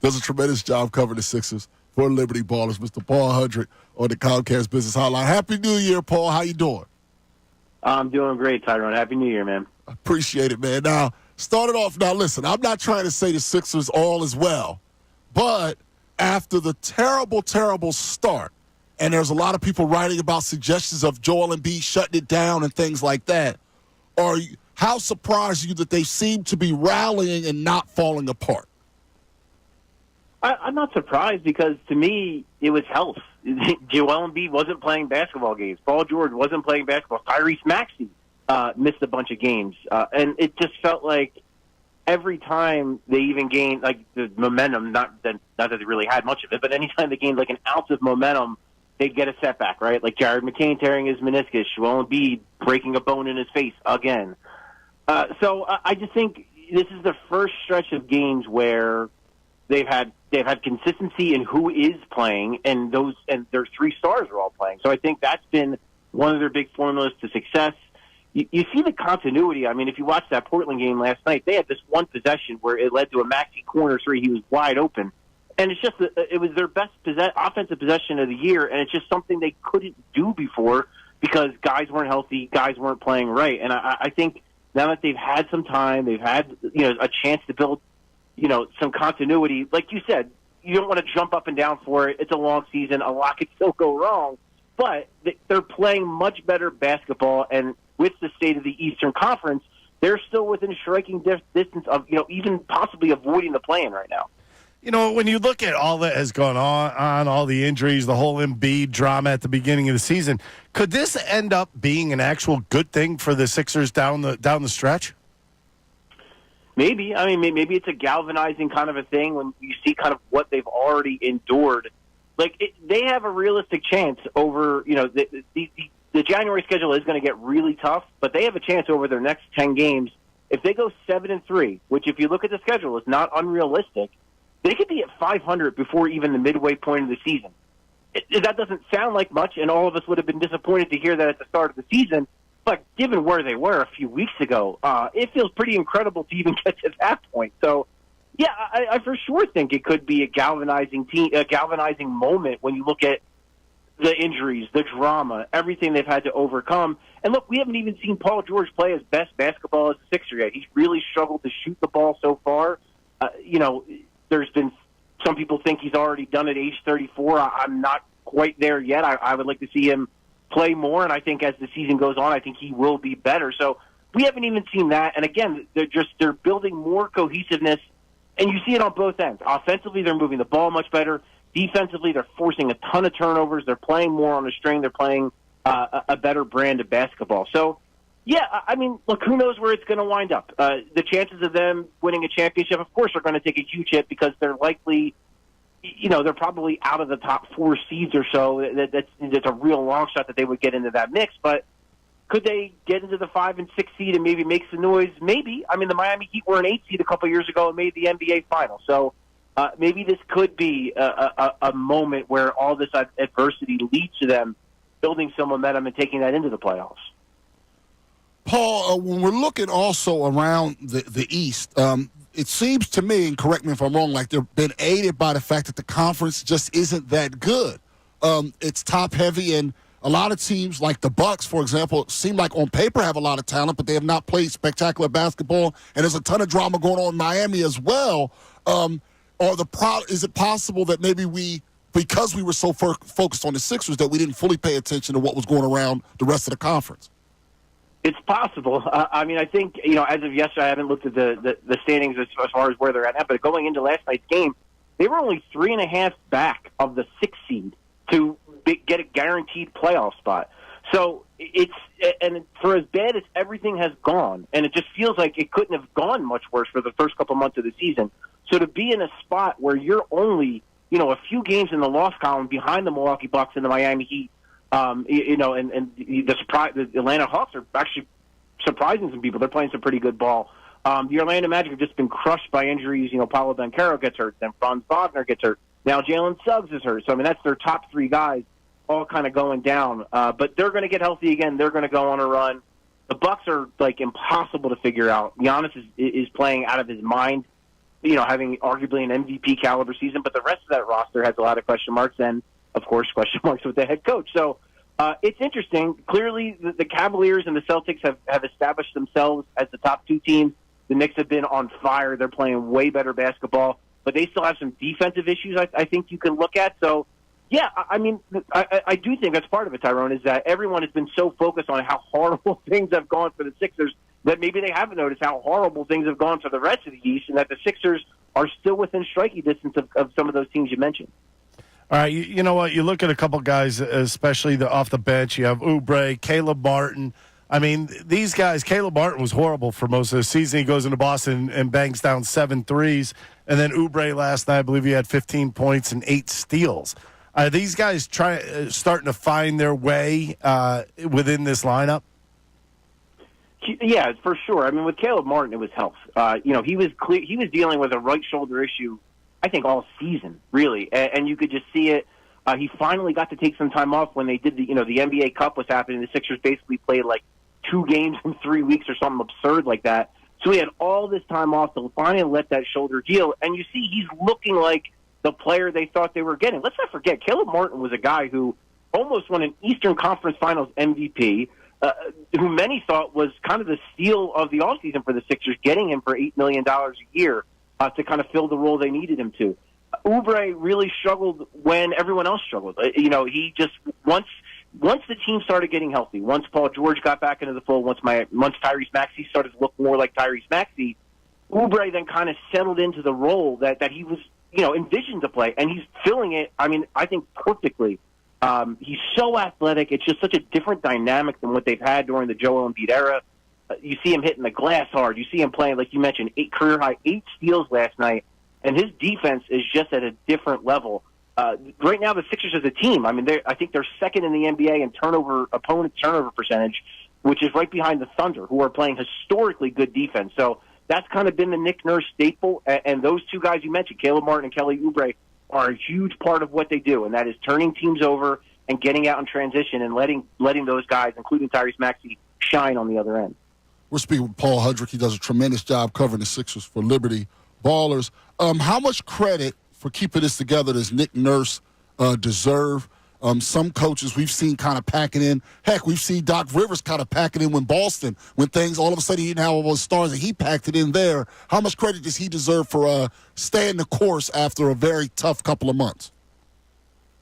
does a tremendous job covering the Sixers for Liberty Ballers. Mr. Paul Hudrick on the Comcast Business Hotline. Happy New Year, Paul. How you doing? I'm doing great, Tyrone. Happy New Year, man. Appreciate it, man. Now, started off. Now, listen, I'm not trying to say the Sixers all is well, but after the terrible, terrible start, and there's a lot of people writing about suggestions of Joel Embiid shutting it down and things like that, how surprised are you that they seem to be rallying and not falling apart? I'm not surprised because, to me, it was health. Joel Embiid wasn't playing basketball games. Paul George wasn't playing basketball. Tyrese Maxey missed a bunch of games. And it just felt like every time they even gained, like, the momentum, not that they really had much of it, but anytime they gained, like, an ounce of momentum, they'd get a setback, right? Like Jared McCain tearing his meniscus, Joel Embiid breaking a bone in his face again. So I just think this is the first stretch of games where they've had consistency in who is playing, and their three stars are all playing. So I think that's been one of their big formulas to success. You see the continuity. I mean, if you watch that Portland game last night, they had this one possession where it led to a Maxey corner three. He was wide open. And it's just it was their best offensive possession of the year, and it's just something they couldn't do before because guys weren't healthy, guys weren't playing right. And I think now that they've had some time, they've had a chance to build some continuity. Like you said, you don't want to jump up and down for it. It's a long season. A lot could still go wrong. But they're playing much better basketball, and with the state of the Eastern Conference, they're still within striking distance of even possibly avoiding the play-in right now. When you look at all that has gone on, all the injuries, the whole Embiid drama at the beginning of the season, could this end up being an actual good thing for the Sixers down the stretch? Maybe. I mean, maybe it's a galvanizing kind of a thing when you see kind of what they've already endured. They have a realistic chance over, the January schedule is going to get really tough, but they have a chance over their next 10 games. If they go 7-3, which if you look at the schedule is not unrealistic, they could be at 500 before even the midway point of the season. That doesn't sound like much, and all of us would have been disappointed to hear that at the start of the season. But given where they were a few weeks ago, it feels pretty incredible to even get to that point. So, yeah, I for sure think it could be a galvanizing moment when you look at the injuries, the drama, everything they've had to overcome. And look, we haven't even seen Paul George play his best basketball as a Sixer yet. He's really struggled to shoot the ball so far. There's been some people think he's already done at age 34. I'm not quite there yet. I would like to see him play more, and I think as the season goes on, I think he will be better. So we haven't even seen that. And again, they're building more cohesiveness, and you see it on both ends. Offensively, they're moving the ball much better. Defensively, they're forcing a ton of turnovers. They're playing more on the string. They're playing a better brand of basketball. So, yeah, I mean, look, who knows where it's going to wind up. The chances of them winning a championship, of course, are going to take a huge hit because they're likely, they're probably out of the top 4 seeds or so. That's a real long shot that they would get into that mix. But could they get into the 5 and 6 seed and maybe make some noise? Maybe. I mean, the Miami Heat were an 8 seed a couple years ago and made the NBA final. So maybe this could be a moment where all this adversity leads to them building some momentum and taking that into the playoffs. Paul, when we're looking also around the East, it seems to me, and correct me if I'm wrong, like they've been aided by the fact that the conference just isn't that good. It's top-heavy, and a lot of teams like the Bucks, for example, seem like on paper have a lot of talent, but they have not played spectacular basketball, and there's a ton of drama going on in Miami as well. Is it possible that maybe because we were so focused on the Sixers, that we didn't fully pay attention to what was going around the rest of the conference? It's possible. I mean, I think, as of yesterday, I haven't looked at the standings as far as where they're at now, but going into last night's game, they were only 3.5 back of the 6th seed to get a guaranteed playoff spot. So and for as bad as everything has gone, and it just feels like it couldn't have gone much worse for the first couple months of the season. So to be in a spot where you're only, a few games in the loss column behind the Milwaukee Bucks and the Miami Heat, and the Atlanta Hawks are actually surprising some people. They're playing some pretty good ball. The Orlando Magic have just been crushed by injuries. Paolo Banchero gets hurt, then Franz Wagner gets hurt. Now Jalen Suggs is hurt. So, that's their top 3 guys all kind of going down. But they're going to get healthy again. They're going to go on a run. The Bucks are, impossible to figure out. Giannis is playing out of his mind. having arguably an MVP caliber season, but the rest of that roster has a lot of question marks, and of course question marks with the head coach. So it's interesting. Clearly, the Cavaliers and the Celtics have established themselves as the top two teams. The Knicks have been on fire. They're playing way better basketball, but they still have some defensive issues I think you can look at. So, yeah, I mean, I do think that's part of it, Tyrone, is that everyone has been so focused on how horrible things have gone for the Sixers that maybe they haven't noticed how horrible things have gone for the rest of the East, and that the Sixers are still within striking distance of some of those teams you mentioned. All right, you know what? You look at a couple guys, especially off the bench. You have Oubre, Caleb Martin. I mean, these guys, Caleb Martin was horrible for most of the season. He goes into Boston and bangs down 7 threes. And then Oubre last night, I believe he had 15 points and 8 steals. Are these guys starting to find their way within this lineup? Yeah, for sure. I mean, with Caleb Martin, it was health. He was dealing with a right shoulder issue, I think, all season, really. And you could just see it. He finally got to take some time off when they did the NBA Cup was happening. The Sixers basically played like 2 games in 3 weeks or something absurd like that. So he had all this time off to finally let that shoulder heal. And you see he's looking like the player they thought they were getting. Let's not forget, Caleb Martin was a guy who almost won an Eastern Conference Finals MVP, who many thought was kind of the steal of the offseason for the Sixers, getting him for $8 million a year to kind of fill the role they needed him to. Oubre really struggled when everyone else struggled. He just once the team started getting healthy, once Paul George got back into the fold, once Tyrese Maxey started to look more like Tyrese Maxey, Oubre then kind of settled into the role that he was envisioned to play, and he's filling it. I mean, I think perfectly. He's so athletic. It's just such a different dynamic than what they've had during the Joel Embiid era. You see him hitting the glass hard. You see him playing, like you mentioned, career high 8 steals last night. And his defense is just at a different level. Right now, the Sixers as a team, I mean, I think they're second in the NBA in opponent turnover percentage, which is right behind the Thunder, who are playing historically good defense. So that's kind of been the Nick Nurse staple. And those two guys you mentioned, Caleb Martin and Kelly Oubre, are a huge part of what they do, and that is turning teams over and getting out in transition and letting those guys, including Tyrese Maxey, shine on the other end. We're speaking with Paul Hudrick. He does a tremendous job covering the Sixers for Liberty Ballers. How much credit for keeping this together does Nick Nurse deserve? Some coaches we've seen kind of packing in. Heck, we've seen Doc Rivers kind of packing in when things all of a sudden he didn't have all those stars and he packed it in there. How much credit does he deserve for staying the course after a very tough couple of months?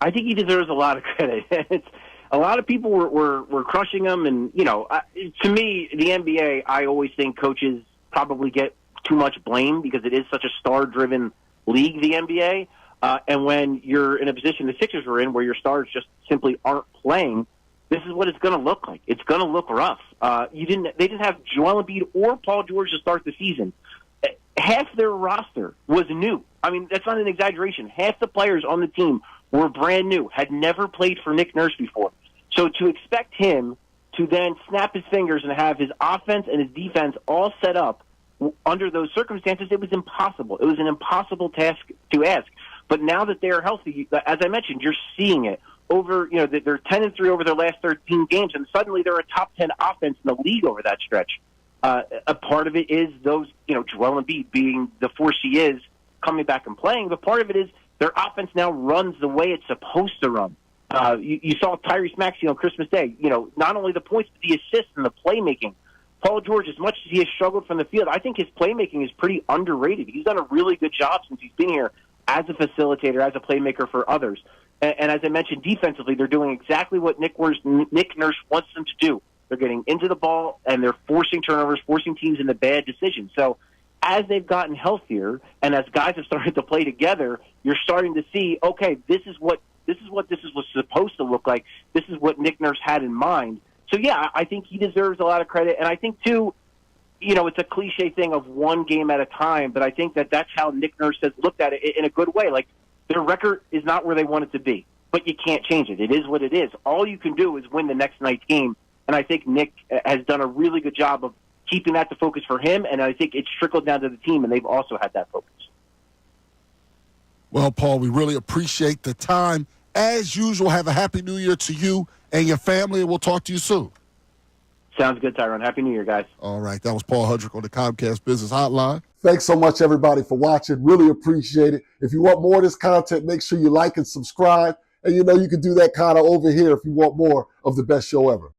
I think he deserves a lot of credit. A lot of people were crushing him, and to me, the NBA, I always think coaches probably get too much blame because it is such a star-driven league, the NBA. And when you're in a position the Sixers were in where your stars just simply aren't playing, this is what it's going to look like. It's going to look rough. They didn't have Joel Embiid or Paul George to start the season. Half their roster was new. I mean, that's not an exaggeration. Half the players on the team were brand new, had never played for Nick Nurse before. So to expect him to then snap his fingers and have his offense and his defense all set up under those circumstances, it was impossible. It was an impossible task to ask. But now that they are healthy, as I mentioned, you're seeing it over. They're 10-3 over their last 13 games, and suddenly they're a top 10 offense in the league over that stretch. A part of it is those, Joel Embiid being the force he is, coming back and playing. But part of it is their offense now runs the way it's supposed to run. You saw Tyrese Maxey on Christmas Day. Not only the points, but the assists and the playmaking. Paul George, as much as he has struggled from the field, I think his playmaking is pretty underrated. He's done a really good job since he's been here as a facilitator, as a playmaker for others. And as I mentioned, defensively, they're doing exactly what Nick Nurse wants them to do. They're getting into the ball, and they're forcing turnovers, forcing teams into bad decisions. So as they've gotten healthier and as guys have started to play together, you're starting to see, okay, this is what this was supposed to look like. This is what Nick Nurse had in mind. So, yeah, I think he deserves a lot of credit. And I think, too, it's a cliche thing of one game at a time, but I think that's how Nick Nurse has looked at it in a good way. Like, their record is not where they want it to be, but you can't change it. It is what it is. All you can do is win the next night's game, and I think Nick has done a really good job of keeping that the focus for him, and I think it's trickled down to the team, and they've also had that focus. Well, Paul, we really appreciate the time. As usual, have a Happy New Year to you and your family, and we'll talk to you soon. Sounds good, Tyrone. Happy New Year, guys. All right. That was Paul Hudrick on the Comcast Business Hotline. Thanks so much, everybody, for watching. Really appreciate it. If you want more of this content, make sure you like and subscribe. And you know you can do that kind of over here if you want more of the best show ever.